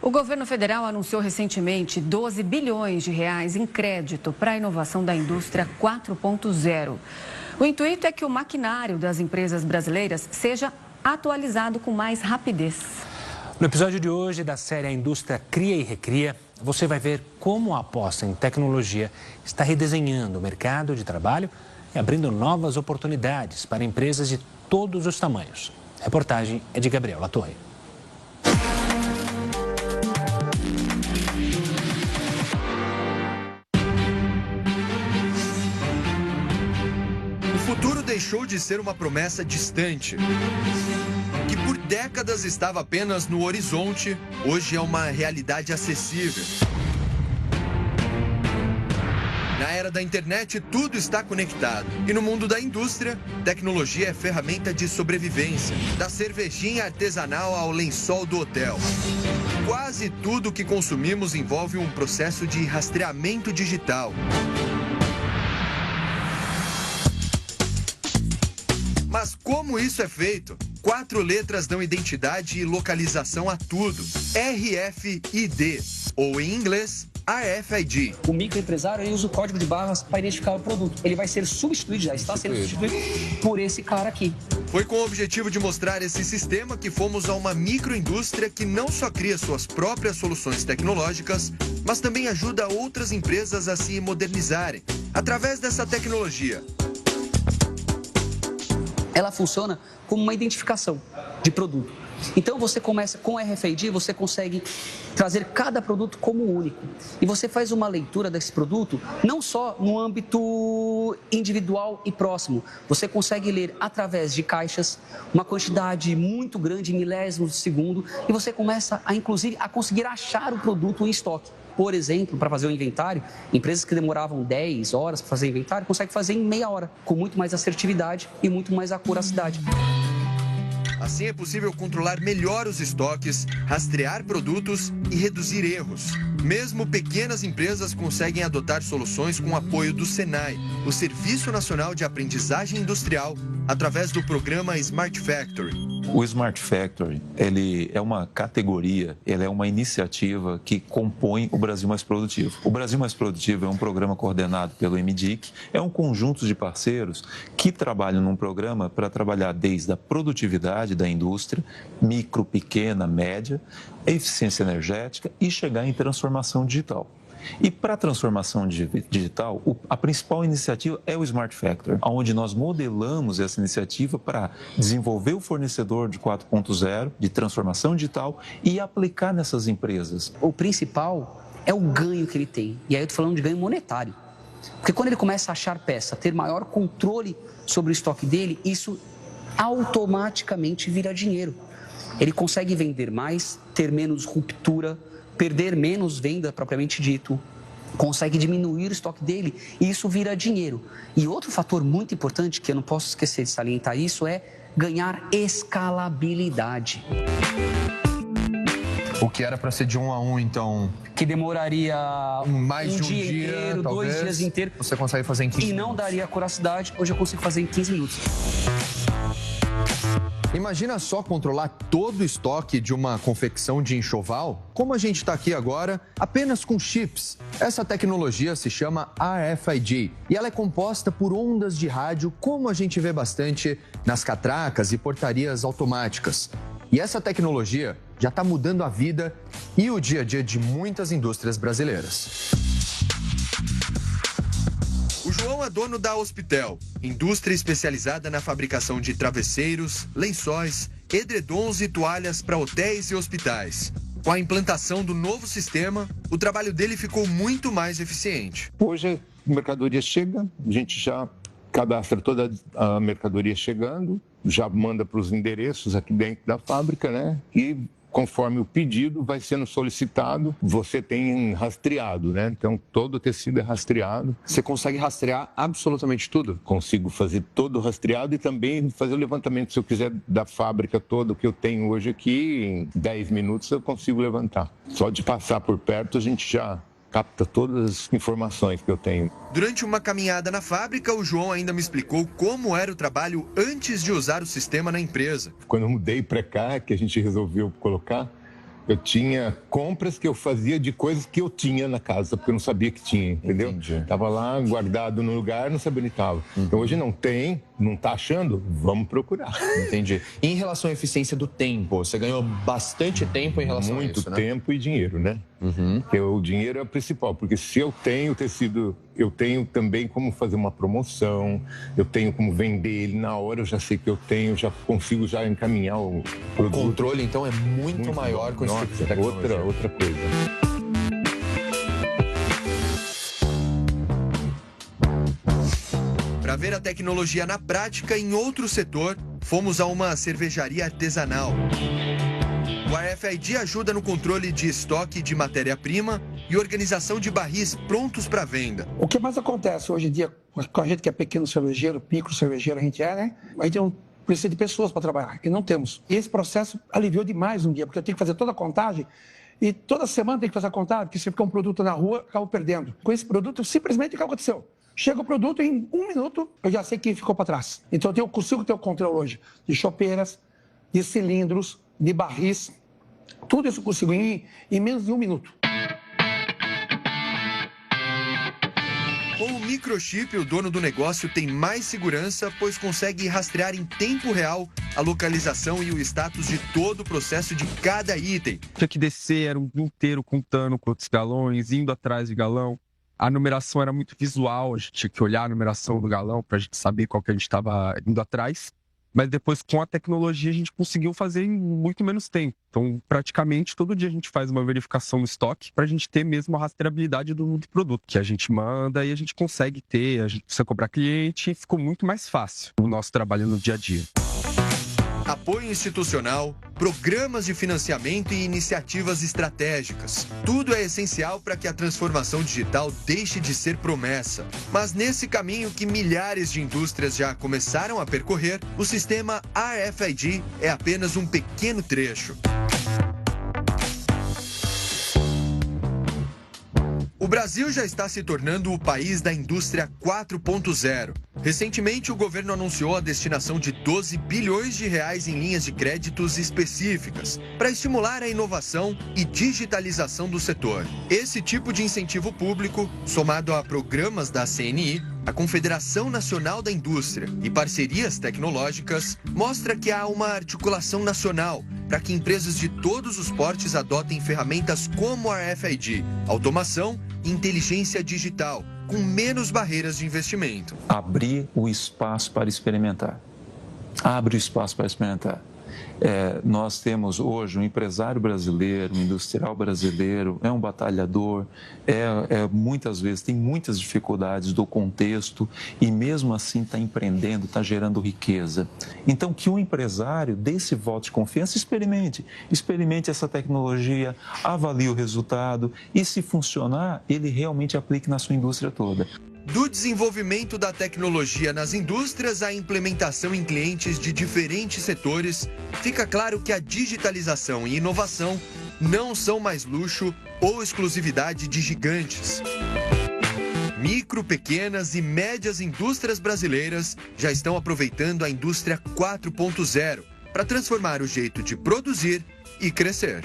O governo federal anunciou recentemente 12 bilhões de reais em crédito para a inovação da indústria 4.0. O intuito é que o maquinário das empresas brasileiras seja atualizado com mais rapidez. No episódio de hoje da série A Indústria Cria e Recria, você vai ver como a aposta em tecnologia está redesenhando o mercado de trabalho e abrindo novas oportunidades para empresas de todos os tamanhos. A reportagem é de Gabriel Latorre. O futuro deixou de ser uma promessa distante, que por décadas estava apenas no horizonte, hoje é uma realidade acessível. Na era da internet, tudo está conectado. E no mundo da indústria, tecnologia é ferramenta de sobrevivência. Da cervejinha artesanal ao lençol do hotel. Quase tudo que consumimos envolve um processo de rastreamento digital. Mas como isso é feito? 4 letras dão identidade e localização a tudo. RFID, ou em inglês, RFID. O microempresário usa o código de barras para identificar o produto. Ele vai ser substituído, já está sendo substituído por esse cara aqui. Foi com o objetivo de mostrar esse sistema que fomos a uma microindústria que não só cria suas próprias soluções tecnológicas, mas também ajuda outras empresas a se modernizarem através dessa tecnologia. Ela funciona como uma identificação de produto. Então, você começa com o RFID, você consegue trazer cada produto como único. E você faz uma leitura desse produto, não só no âmbito individual e próximo. Você consegue ler através de caixas, uma quantidade muito grande, milésimos de segundo, e você começa, inclusive, a conseguir achar o produto em estoque. Por exemplo, para fazer o inventário, empresas que demoravam 10 horas para fazer inventário, conseguem fazer em meia hora, com muito mais assertividade e muito mais acuracidade. Assim é possível controlar melhor os estoques, rastrear produtos e reduzir erros. Mesmo pequenas empresas conseguem adotar soluções com o apoio do SENAI, o Serviço Nacional de Aprendizagem Industrial, através do programa Smart Factory. O Smart Factory, ele é uma categoria, ele é uma iniciativa que compõe o Brasil Mais Produtivo. O Brasil Mais Produtivo é um programa coordenado pelo MDIC, é um conjunto de parceiros que trabalham num programa para trabalhar desde a produtividade da indústria, micro, pequena, média, a eficiência energética e chegar em transformação digital. E para a transformação digital, a principal iniciativa é o Smart Factory, onde nós modelamos essa iniciativa para desenvolver o fornecedor de 4.0, de transformação digital e aplicar nessas empresas. O principal é o ganho que ele tem, e aí eu estou falando de ganho monetário. Porque quando ele começa a achar peça, ter maior controle sobre o estoque dele, isso automaticamente vira dinheiro. Ele consegue vender mais, ter menos ruptura, perder menos venda propriamente dito, consegue diminuir o estoque dele e isso vira dinheiro. E outro fator muito importante, que eu não posso esquecer de salientar isso, é ganhar escalabilidade. O que era para ser de 1 a 1, então... Que demoraria mais de um dia inteiro, talvez, 2 dias inteiros. Você consegue fazer em 15 minutos. E não daria acuracidade, hoje eu consigo fazer em 15 minutos. Imagina só controlar todo o estoque de uma confecção de enxoval, como a gente está aqui agora, apenas com chips. Essa tecnologia se chama RFID e ela é composta por ondas de rádio, como a gente vê bastante nas catracas e portarias automáticas. E essa tecnologia já está mudando a vida e o dia a dia de muitas indústrias brasileiras. O João é dono da Hospitel, indústria especializada na fabricação de travesseiros, lençóis, edredons e toalhas para hotéis e hospitais. Com a implantação do novo sistema, o trabalho dele ficou muito mais eficiente. Hoje a mercadoria chega, a gente já cadastra toda a mercadoria chegando, já manda para os endereços aqui dentro da fábrica, né? E conforme o pedido vai sendo solicitado, você tem rastreado, né? Então, todo o tecido é rastreado. Você consegue rastrear absolutamente tudo? Consigo fazer todo o rastreado e também fazer o levantamento. Se eu quiser da fábrica toda que eu tenho hoje aqui, em 10 minutos eu consigo levantar. Só de passar por perto a gente já capta todas as informações que eu tenho. Durante uma caminhada na fábrica, o João ainda me explicou como era o trabalho antes de usar o sistema na empresa. Quando eu mudei para cá, que a gente resolveu colocar, Eu tinha compras que eu fazia de coisas que eu tinha na casa, porque eu não sabia que tinha, entendeu? Entendi. Tava lá guardado no lugar, não sabia onde estava. Então hoje não tem, não tá achando? Vamos procurar. Entendi. E em relação à eficiência do tempo, você ganhou bastante tempo em relação a isso, né? Muito tempo e dinheiro, né? Porque o dinheiro é o principal, porque se eu tenho tecido, eu tenho também como fazer uma promoção, eu tenho como vender ele na hora, eu já sei que eu tenho, já consigo já encaminhar o produto. O controle, então, é muito maior com esse tipo de tecnologia. Outra coisa. Para ver a tecnologia na prática em outro setor, fomos a uma cervejaria artesanal. O RFID ajuda no controle de estoque de matéria-prima e organização de barris prontos para venda. O que mais acontece hoje em dia, com a gente que é pequeno cervejeiro, micro cervejeiro, a gente é, né? A gente precisa de pessoas para trabalhar, e não temos. E esse processo aliviou demais um dia, porque eu tenho que fazer toda a contagem, e toda semana tem que fazer a contagem, porque se ficar um produto na rua, eu acabo perdendo. Com esse produto, simplesmente o que aconteceu? Chega o produto, em 1 minuto, eu já sei quem ficou para trás. Então eu consigo ter o controle hoje de chopeiras, de cilindros, de barris, tudo isso eu consigo em menos de 1 minuto. Com o microchip, o dono do negócio tem mais segurança, pois consegue rastrear em tempo real a localização e o status de todo o processo de cada item. Tinha que descer, era um dia inteiro contando quantos galões, indo atrás de galão. A numeração era muito visual, a gente tinha que olhar a numeração do galão para a gente saber qual que a gente estava indo atrás. Mas depois, com a tecnologia, a gente conseguiu fazer em muito menos tempo. Então, praticamente, todo dia a gente faz uma verificação no estoque para a gente ter mesmo a rastreabilidade do produto que a gente manda e a gente consegue ter, a gente precisa cobrar cliente e ficou muito mais fácil o nosso trabalho no dia a dia. Apoio institucional, programas de financiamento e iniciativas estratégicas. Tudo é essencial para que a transformação digital deixe de ser promessa. Mas nesse caminho que milhares de indústrias já começaram a percorrer, o sistema RFID é apenas um pequeno trecho. O Brasil já está se tornando o país da indústria 4.0. Recentemente, o governo anunciou a destinação de 12 bilhões de reais em linhas de créditos específicas para estimular a inovação e digitalização do setor. Esse tipo de incentivo público, somado a programas da CNI, a Confederação Nacional da Indústria e parcerias tecnológicas, mostra que há uma articulação nacional para que empresas de todos os portes adotem ferramentas como a RFID, automação e inteligência digital, com menos barreiras de investimento. Abrir o espaço para experimentar. Abre o espaço para experimentar. Nós temos hoje um empresário brasileiro, um industrial brasileiro, é um batalhador, muitas vezes tem muitas dificuldades do contexto e mesmo assim está empreendendo, está gerando riqueza. Então que o empresário dê esse voto de confiança, experimente essa tecnologia, avalie o resultado e se funcionar, ele realmente aplique na sua indústria toda. Do desenvolvimento da tecnologia nas indústrias à implementação em clientes de diferentes setores, fica claro que a digitalização e inovação não são mais luxo ou exclusividade de gigantes. Micro, pequenas e médias indústrias brasileiras já estão aproveitando a indústria 4.0 para transformar o jeito de produzir e crescer.